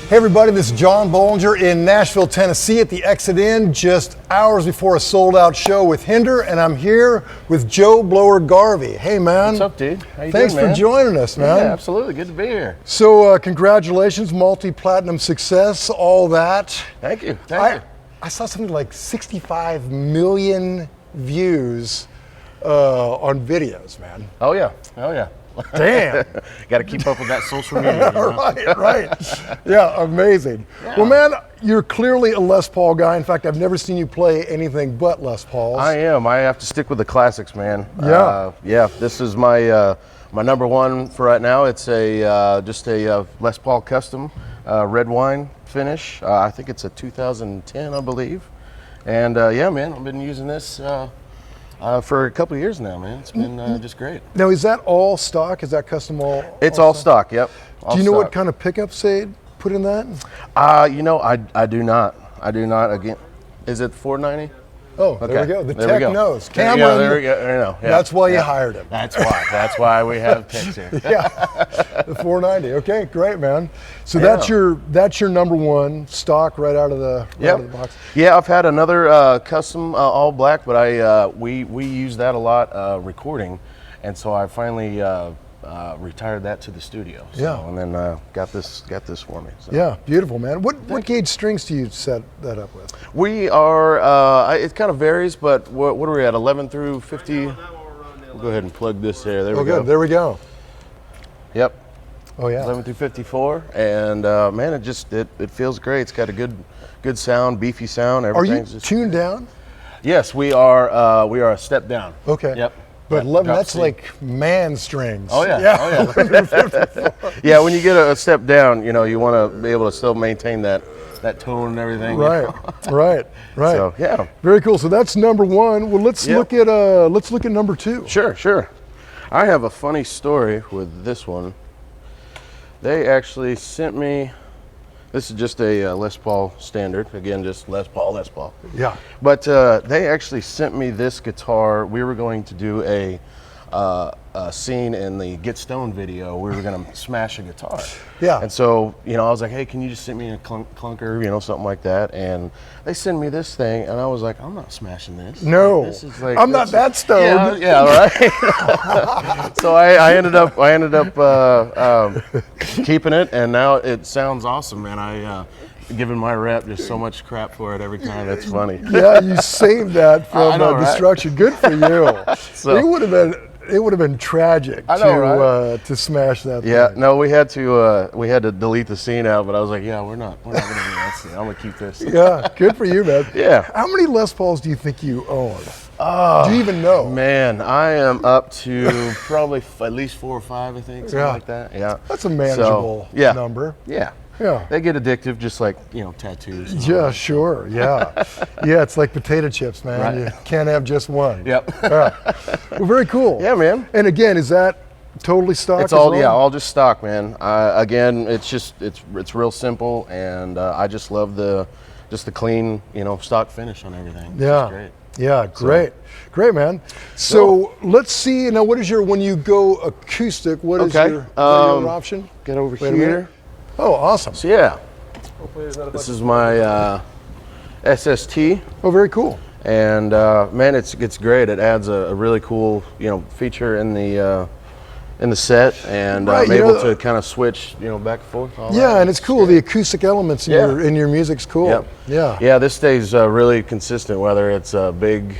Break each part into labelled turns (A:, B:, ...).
A: Hey everybody, this is John Bollinger in Nashville, Tennessee at the Exit Inn, just hours before a sold-out show with Hinder, and I'm here with Joe Blower Garvey. Hey man.
B: What's up, dude? How you
A: Thanks
B: doing, man?
A: for joining us, man.
B: Yeah, absolutely. Good to be here.
A: So congratulations, multi-platinum success, all that.
B: Thank you. Thank you.
A: I saw something like 65 million views on videos, man.
B: Oh yeah. Oh yeah.
A: Damn.
B: Got to keep up with that social media. You know?
A: Right. Yeah, amazing.
B: Yeah.
A: Well, man, you're clearly a Les Paul guy. In fact, I've never seen you play anything but Les Pauls.
B: I am. I have to stick with the classics, man.
A: Yeah.
B: Yeah. This is my my number one for right now. It's a just a Les Paul custom red wine finish. I think it's a 2010, I believe. And yeah, man, I've been using this. For a couple of years now, man. It's been just great.
A: Now, is that all stock? Is that custom all?
B: It's all stock, yep.
A: Do you know what kind of pickups they put in that?
B: You know, I do not. I do not. Again, is it 490?
A: Oh,
B: Okay.
A: there we go. The
B: There
A: tech
B: we go.
A: knows.
B: There
A: Cameron,
B: we go. There you know. Yeah.
A: that's why you hired him.
B: That's why. That's why we have techs here.
A: Yeah, the 490. Okay, great, man. So
B: Yeah.
A: that's your number one stock right out of the box.
B: Yeah, I've had another custom all black, but we use that a lot recording, and so I finally retired that to the studio. So,
A: Yeah.
B: and then got this for me. So.
A: Yeah, beautiful, man. What gauge strings do you set that up with?
B: We are. It kind of varies, but what are we at? 11 through 50. We'll go ahead and plug this there. There we go.
A: Good. There we go.
B: Yep.
A: Oh yeah.
B: 11 through 54, and man, it feels great. It's got a good sound, beefy sound.
A: Are you
B: Everything's just
A: tuned down?
B: Yes, we are. We are a step down.
A: Okay.
B: Yep.
A: But
B: Yep.
A: that's
B: C.
A: like man strings.
B: Oh yeah.
A: Yeah.
B: Oh yeah. Yeah. When you get a step down, you know, you want to be able to still maintain that tone and everything.
A: Right. Right. Right.
B: So yeah.
A: Very cool. So that's number one. Well, let's look at number two.
B: Sure. I have a funny story with this one. They actually sent me. This is just a Les Paul standard. Again, just Les Paul.
A: Yeah.
B: But they actually sent me this guitar. We were going to do a scene in the Get Stoned video. We were going to smash a guitar.
A: Yeah.
B: And so, you know, I was like, hey, can you just send me a clunker, you know, something like that? And they sent me this thing, and I was like, I'm not smashing this.
A: No.
B: This is like,
A: I'm not that stoned.
B: Yeah, right. So I ended up keeping it, and now it sounds awesome, man. Giving my rep just so much crap for it every time. That's funny.
A: Yeah, you saved that from
B: know, right?
A: destruction. Good for you.
B: So-
A: it would have been tragic to smash that
B: Yeah,
A: thing.
B: no, we had to delete the scene out, but I was like, yeah, we're not gonna do that scene. I'm gonna keep this.
A: Yeah, good for you, man.
B: Yeah.
A: How many Les Pauls do you think you own? Do you even know?
B: Man, I am up to probably at least 4 or 5, I think, something like that. Yeah.
A: That's a manageable number.
B: Yeah.
A: Yeah.
B: They get addictive, just like, you know, tattoos. and all
A: Yeah,
B: that.
A: sure. Yeah. Yeah, it's like potato chips, man.
B: Right.
A: You can't have just one.
B: Yep.
A: Yeah. Well, very cool.
B: Yeah, man.
A: And again, is that totally stock?
B: It's
A: as
B: all
A: well?
B: all just stock, man. Again, it's real simple, and I just love the clean, you know, stock finish on everything. It's
A: Yeah.
B: just great.
A: Yeah, great. Great, man. So let's see, now what is when you go acoustic, what is your option?
B: Get over
A: Wait a minute.
B: here.
A: Oh, awesome.
B: So yeah, this is my SST,
A: Oh, very cool.
B: and man, it's great. It adds a really cool, you know, feature in the set, and
A: Right,
B: I'm
A: you
B: able
A: know,
B: to kind of switch, you know, back and forth. All
A: Yeah,
B: that.
A: and it's cool. The acoustic elements in your music's cool.
B: Yep.
A: Yeah.
B: Yeah, this stays really consistent, whether it's a big,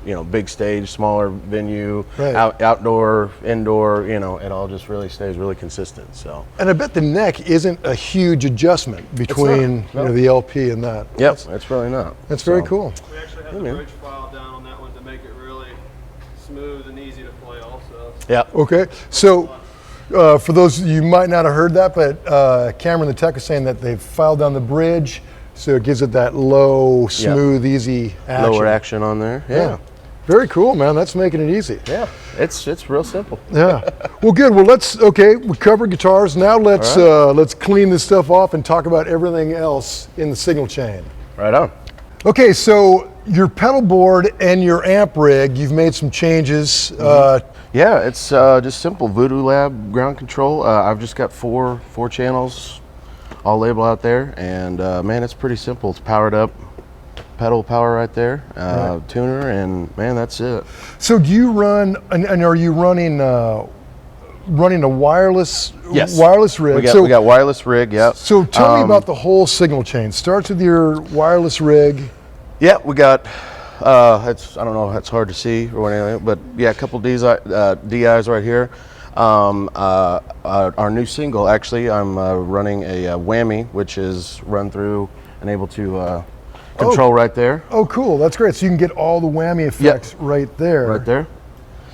B: you know, big stage, smaller venue,
A: Right.
B: outdoor, indoor, you know, it all just really stays really consistent. So.
A: And I bet the neck isn't a huge adjustment between
B: No.
A: you know, the LP and that.
B: Yep, it's really not.
A: That's very cool.
C: We actually have the bridge file down on that one to make it really smooth and easy to play also.
B: Yeah.
A: Okay, so for those you might not have heard that, but Cameron the tech was saying that they've filed down the bridge, so it gives it that low, smooth, easy action.
B: Lower action on there. Yeah.
A: Very cool, man. That's making it easy.
B: Yeah. It's real simple.
A: Yeah. Well, good. Well, we covered guitars. Now let's clean this stuff off and talk about everything else in the signal chain.
B: Right on.
A: Okay, so your pedal board and your amp rig, you've made some changes.
B: Yeah, it's just simple Voodoo Lab ground control. I've just got four channels all labeled out there. And man, it's pretty simple. It's powered up, pedal power right there, tuner, and man, that's it.
A: So do you run, and are you running running a wireless rig?
B: We got wireless rig, yep.
A: So tell me about the whole signal chain. Starts with your wireless rig.
B: Yeah, we got, I don't know, it's hard to see or anything, but yeah, a couple DIs right here. Our new single, actually, I'm running a whammy, which is run through and able to control right there.
A: Oh, cool. That's great. So you can get all the whammy effects right there.
B: Right there.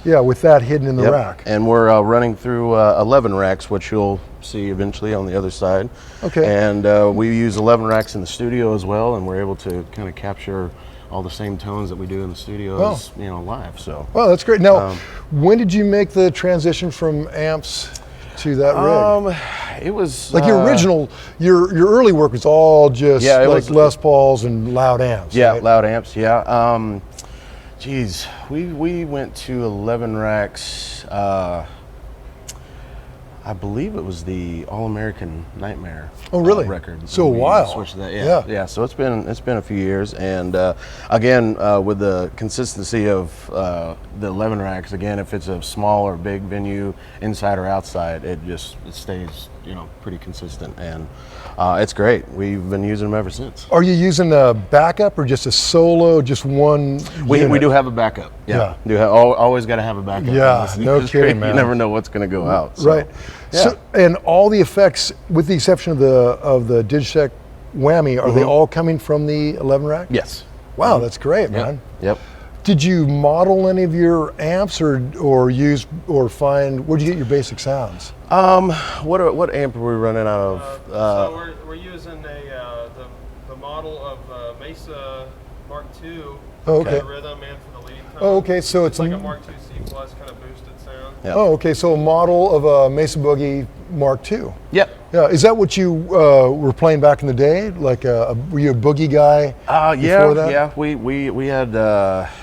A: Yeah, with that hidden in the rack.
B: And we're running through 11 racks, which you'll see eventually on the other side.
A: Okay.
B: And we use 11 racks in the studio as well, and we're able to kind of capture all the same tones that we do in the studio as, you know, live. So.
A: Well, that's great. Now, when did you make the transition from amps to that rig?
B: It was
A: like your original, your early work was all just like Les Pauls and loud amps.
B: Yeah,
A: right?
B: loud amps. Yeah. Geez, we went to 11 racks. I believe it was the All American Nightmare.
A: Oh, really?
B: Record.
A: So a while.
B: Switched that. Yeah. So it's been a few years, and again, with the consistency of the 11 racks, again, if it's a small or big venue, inside or outside, it stays, you know, pretty consistent, and it's great. We've been using them ever since.
A: Are you using a backup or just a solo, just one?
B: We do have a backup. Yeah. Always got to have a backup.
A: Yeah, no kidding, man.
B: You never know what's going to go out. So.
A: Right.
B: Yeah.
A: So, and all the effects, with the exception of the Digitech whammy, are they all coming from the 11 rack?
B: Yes.
A: Wow, that's great, man.
B: Yep.
A: Did you model any of your amps, or use or find? Where'd you get your basic sounds?
B: What amp are we running out of?
C: So we're using the model of Mesa Mark II.
A: Oh, okay.
C: For the rhythm and for the lead tone.
A: Oh, okay. So it's
C: like a Mark II C Plus kind of boosted sound.
B: Yep.
A: Oh, okay. So a model of a Mesa Boogie Mark II.
B: Yep.
A: Yeah. Is that what you were playing back in the day? Like, were you a boogie guy? Before that?
B: Yeah. We had.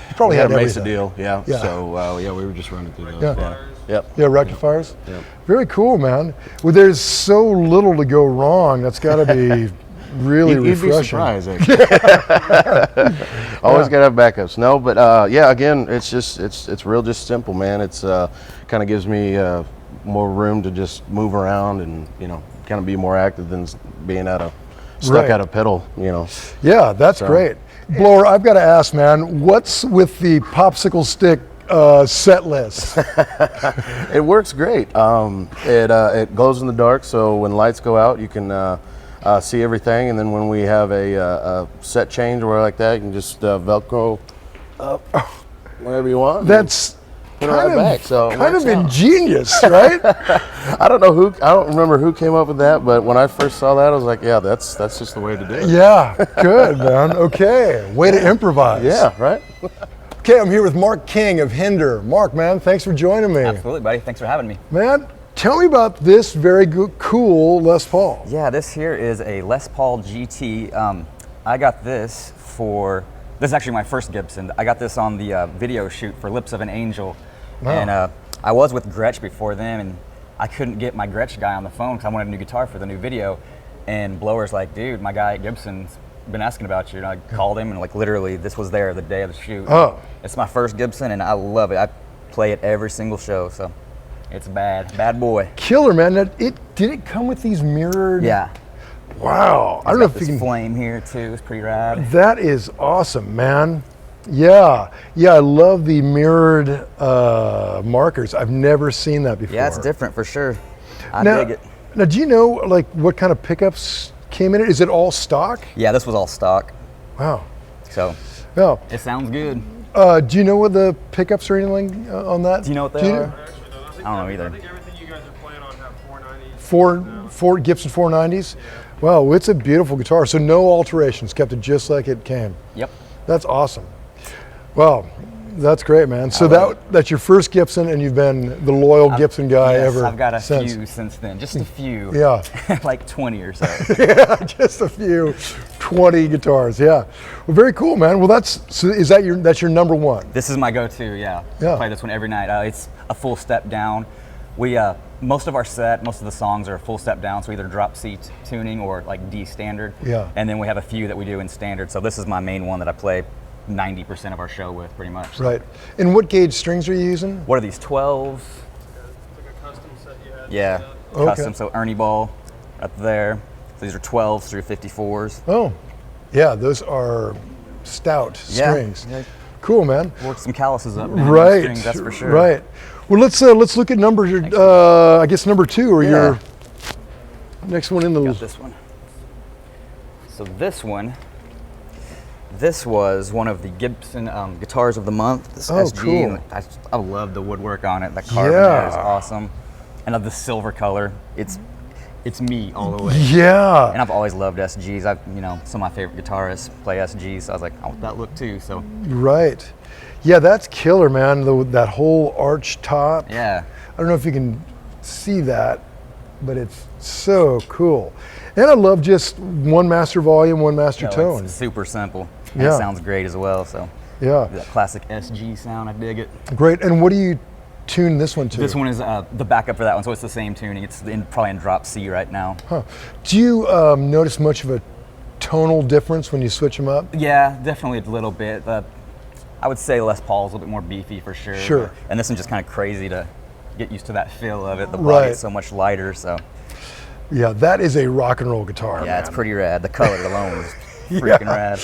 A: You probably had
B: a Mesa
A: everything.
B: deal. Yeah.
A: Yeah.
B: So we were just running through those.
A: Yeah.
B: Yep.
A: Yeah, rectifiers.
B: Yep.
A: Very cool, man. Well, there's so little to go wrong. That's got to be really refreshing.
B: You'd be surprised, actually. Always got to have backups. No, but yeah, again, it's real just simple, man. It's kind of gives me more room to just move around and, you know, kind of be more active than being stuck at a pedal, you know. Yeah,
A: that's great. Blower, I've got to ask, man, what's with the popsicle stick set list?
B: It works great. It glows in the dark, so when lights go out, you can see everything. And then when we have a set change or like that, you can just Velcro up whenever you want.
A: That's kind of ingenious, right?
B: I don't remember who came up with that, but when I first saw that, I was like, yeah, that's just the way to do it.
A: Yeah, good, man. Okay, way to improvise.
B: Yeah, right.
A: Okay, I'm here with Mark King of Hinder. Mark, man, thanks for joining me.
D: Absolutely, buddy. Thanks for having me.
A: Man, tell me about this very cool Les Paul.
D: Yeah, this here is a Les Paul GT. I got this this is actually my first Gibson. I got this on the video shoot for Lips of an Angel. Wow. And I was with Gretsch before them, and I couldn't get my Gretsch guy on the phone because I wanted a new guitar for the new video. And Blower's like, dude, my guy at Gibson's been asking about you. And I called him, and like literally this was there the day of the shoot.
A: Oh.
D: It's my first Gibson, and I love it. I play it every single show, so it's bad boy.
A: Killer, man. Did it come with these mirrored?
D: Yeah.
A: Wow. I don't know if you can.
D: Flame here too. It's pretty rad.
A: That is awesome, man. Yeah. I love the mirrored markers. I've never seen that before.
D: Yeah, it's different for sure. I dig it.
A: Now, do you know like what kind of pickups came in it? Is it all stock?
D: Yeah, this was all stock.
A: Wow.
D: So.
A: Yeah.
D: It sounds good.
A: Do you know what the pickups or anything on that?
D: Do you know what they are?
C: I
D: don't know either.
C: I think everything you guys are playing on have 490s.
A: Four Gibson 490s? Yeah. Wow, it's a beautiful guitar. So no alterations, kept it just like it came.
D: Yep.
A: That's awesome. Well, that's great, man. So that's your first Gibson, and you've been the loyal Gibson guy ever
D: I've got a
A: since.
D: few since then, just a few.
A: Yeah.
D: Like 20 or so.
A: Yeah, just a few, 20 guitars. Yeah. Well, very cool, man. Well, that's your number one?
D: This is my go-to. Yeah.
A: Yeah.
D: I play this one every night. It's a full step down. We most of our set, most of the songs are full step down, so either drop C tuning or like D standard.
A: Yeah.
D: And then we have a few that we do in standard. So this is my main one that I play 90% of our show with, pretty much.
A: Right. And what gauge strings are you using?
D: What are these, 12s?
C: It's like a custom set you had.
D: Yeah,
C: set up.
A: Okay.
D: custom. So Ernie ball up there. So these are 12s through 54s.
A: Oh, yeah, those are stout strings.
D: Yeah.
A: Cool, man.
D: Work some calluses up, man.
A: Right,
D: Strings, that's for sure.
A: right. Well, let's look at number. I guess number 2 or your next one in the.
D: Got this one. So this was one of the Gibson guitars of the month. This
A: Oh,
D: SG.
A: cool.
D: And I love the woodwork on it. The carving there is awesome. And of the silver color, it's me all the way.
A: Yeah.
D: And I've always loved SGs. Some of my favorite guitarists play SGs, so I was like, I want that look too. So
A: Right. Yeah, that's killer, man. That whole arch top.
D: yeah,
A: I don't know if you can see that, but it's so cool. And I love just one master volume, one master tone.
D: it's super simple. And
A: Yeah.
D: it sounds great as well. So
A: Yeah,
D: that classic SG sound, I dig it.
A: great. And what do you tune this one to?
D: This one is the backup for that one, so it's the same tuning. It's probably in drop C right now.
A: Huh. Do you notice much of a tonal difference when you switch them up?
D: Yeah, definitely a little bit. I would say Les Paul's a little bit more beefy for sure.
A: Sure.
D: And this one's just kind of crazy to get used to that feel of it. The body
A: Right.
D: is so much lighter, so
A: Yeah, that is a rock and roll guitar.
D: yeah,
A: man.
D: it's pretty rad. The color alone is freaking rad.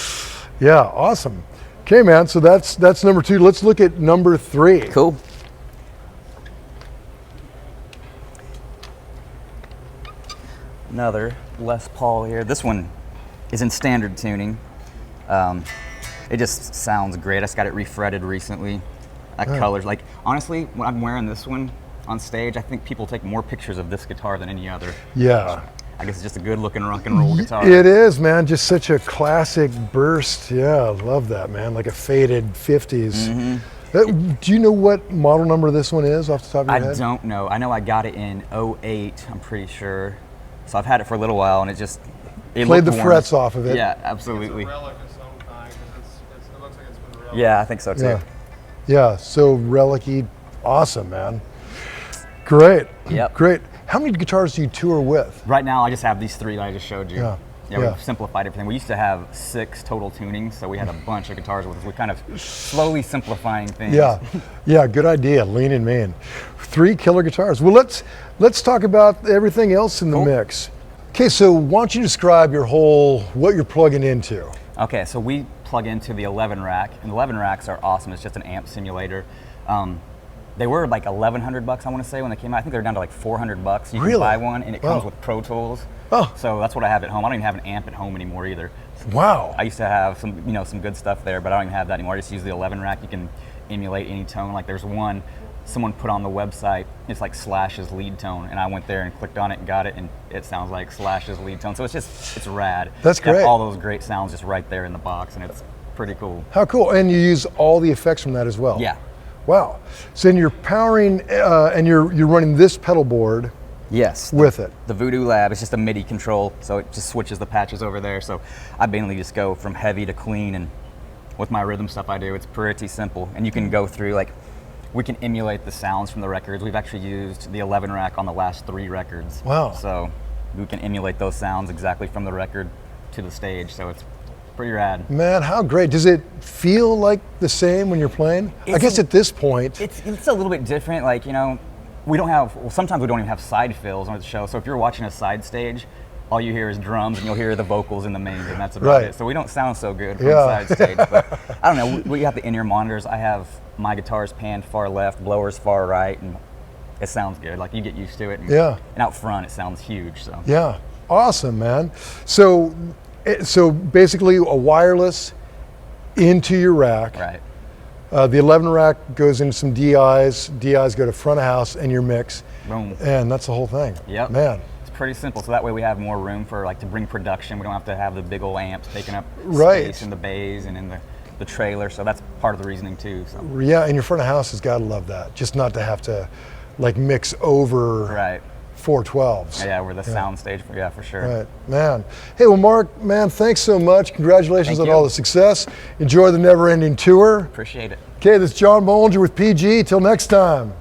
A: Yeah, awesome. Okay, man. So that's number 2. Let's look at number 3.
D: Cool. Another Les Paul here. This one is in standard tuning. It just sounds great. I just got it refretted recently. That color's like, honestly, when I'm wearing this one on stage, I think people take more pictures of this guitar than any other.
A: Yeah.
D: I guess it's just a good looking rock and roll guitar.
A: It is, man. Just such a classic burst. Yeah, I love that, man. Like a faded 50s.
D: Mm-hmm.
A: Do you know what model number this one is off the top of your
D: I
A: head?
D: don't know. I know I got it in 08, I'm pretty sure. So I've had it for a little while and it
A: Played
D: looked
A: the
D: worn.
A: frets off of it.
D: Yeah,
C: It's
D: absolutely.
C: a relic of some kind. It looks like it's been relic.
D: Yeah, I think so too.
A: Yeah. Yeah, so relic-y. Awesome, man. Great.
D: Yep.
A: Great. How many guitars do you tour with?
D: Right now, I just have these 3 that I just showed you.
A: Yeah.
D: Yeah,
A: Yeah.
D: we've simplified everything. We used to have 6 total tunings, so we had a bunch of guitars with us. We're kind of slowly simplifying things.
A: Yeah, yeah, good idea. Lean and mean. 3 killer guitars. Well, let's talk about everything else in the
D: Cool.
A: mix. Okay, so why don't you describe what you're plugging into?
D: Okay, so we plug into the 11 rack, and the 11 racks are awesome. It's just an amp simulator. They were like $1,100, I want to say, when they came out. I think they're down to like $400. You
A: Really?
D: can buy one, and it comes
A: Wow.
D: with Pro Tools.
A: Oh.
D: So that's what I have at home. I don't even have an amp at home anymore either.
A: Wow.
D: I used to have some good stuff there, but I don't even have that anymore. I just use the 11 rack. You can emulate any tone. Like there's one someone put on the website. It's like Slash's lead tone, and I went there and clicked on it and got it, and it sounds like Slash's lead tone. So it's rad.
A: That's
D: You have
A: great.
D: all those great sounds just right there in the box, and it's pretty cool.
A: How cool. And you use all the effects from that as well.
D: Yeah.
A: Wow. So then you're powering and you're running this pedal board
D: Yes.
A: with it.
D: The Voodoo Lab is just a MIDI control, so it just switches the patches over there. So I mainly just go from heavy to clean, and with my rhythm stuff I do, it's pretty simple. And you can go through, like, we can emulate the sounds from the records. We've actually used the 11 rack on the last 3 records.
A: Wow.
D: So we can emulate those sounds exactly from the record to the stage, so it's pretty rad.
A: Man, how great. Does it feel like the same when you're playing? I guess at this point.
D: It's a little bit different, like, sometimes we don't even have side fills on the show, so if you're watching a side stage, all you hear is drums and you'll hear the vocals in the mains, and that's about
A: Right.
D: it. So we don't sound so good from
A: Yeah.
D: side stage, but I don't know, we have the in-ear monitors. I have my guitars panned far left, blowers far right, and it sounds good. Like, you get used to it. And,
A: Yeah.
D: And out front, it sounds huge, so.
A: Yeah, awesome, man. So basically a wireless into your rack.
D: Right.
A: The 11 rack goes into some DIs. DIs go to front of house and your mix.
D: Boom.
A: And that's the whole thing.
D: Yep.
A: Man.
D: It's pretty simple, so that way we have more room for, like, to bring production. We don't have to have the big old amps taking up
A: Right.
D: space in the bays and in the trailer, so that's part of the reasoning too. So.
A: Yeah, and your front of house has got to love that. Just not to have to like mix over
D: Right.
A: 412s.
D: Yeah, we're the sound stage, for sure.
A: Right, man. Hey, well, Mark, man, thanks so much. Congratulations
D: Thank
A: on
D: you.
A: all the success. Enjoy the never-ending tour.
D: Appreciate it.
A: Okay, this is John Bollinger with PG. Till next time.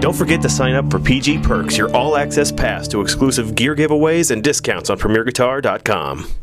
E: Don't forget to sign up for PG Perks, your all-access pass to exclusive gear giveaways and discounts on PremierGuitar.com.